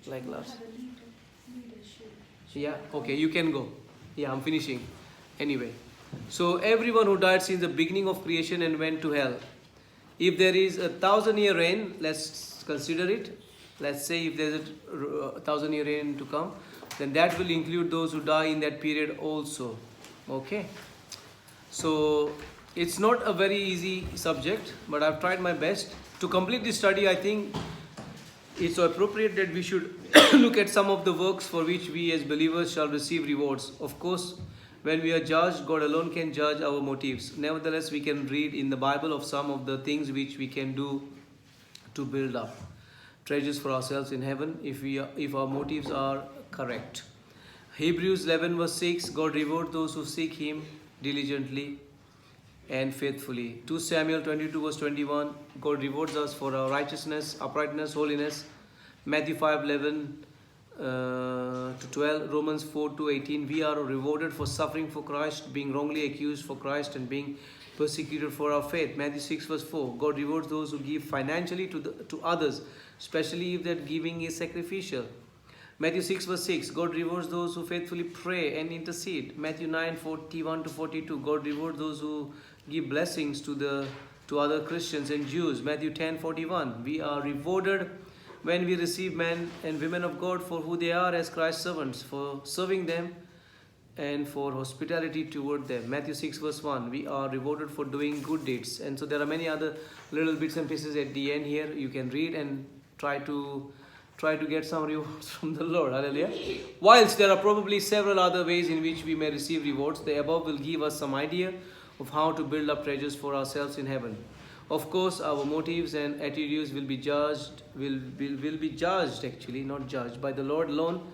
like last. Had a leadership. Yeah, okay, you can go. Yeah, I'm finishing. Anyway, so everyone who died since the beginning of creation and went to hell. If there is 1,000-year reign, let's consider it. Let's say if there's a 1,000-year reign to come, then that will include those who die in that period also. Okay. So it's not a very easy subject, but I've tried my best. To complete this study, I think it's appropriate that we should look at some of the works for which we as believers shall receive rewards. Of course, when we are judged, God alone can judge our motives. Nevertheless, we can read in the Bible of some of the things which we can do to build up treasures for ourselves in heaven if our motives are correct. Hebrews 11 verse 6, God rewards those who seek Him diligently and faithfully. 2 Samuel 22 verse 21, God rewards us for our righteousness, uprightness, holiness. Matthew 5:11 to 12, Romans 4 to 18, we are rewarded for suffering for Christ, being wrongly accused for Christ, and being persecuted for our faith. Matthew 6 verse 4, God rewards those who give financially to others, especially if that giving is sacrificial. Matthew 6 verse 6, God rewards those who faithfully pray and intercede. Matthew 9 41 to 42, God rewards those who give blessings to other Christians and Jews. Matthew 10 41, we are rewarded when we receive men and women of God for who they are as Christ's servants, for serving them and for hospitality toward them. Matthew 6 verse 1, we are rewarded for doing good deeds. And so there are many other little bits and pieces at the end here. You can read and try to get some rewards from the Lord. Hallelujah. Whilst there are probably several other ways in which we may receive rewards, the above will give us some idea of how to build up treasures for ourselves in heaven. Of course, our motives and attitudes will be judged, actually, not judged, by the Lord alone.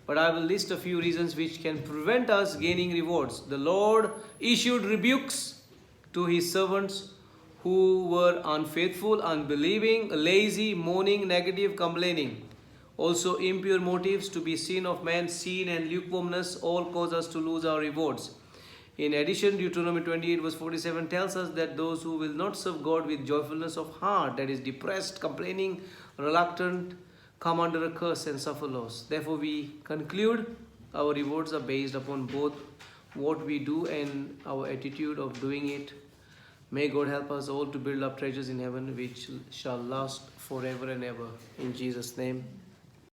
But I will list a few reasons which can prevent us gaining rewards. The Lord issued rebukes to His servants who were unfaithful, unbelieving, lazy, moaning, negative, complaining. Also, impure motives to be seen of man, sin and lukewarmness all cause us to lose our rewards. In addition, Deuteronomy 28 verse 47 tells us that those who will not serve God with joyfulness of heart, that is depressed, complaining, reluctant, come under a curse and suffer loss. Therefore, we conclude our rewards are based upon both what we do and our attitude of doing it. May God help us all to build up treasures in heaven which shall last forever and ever. In Jesus' name.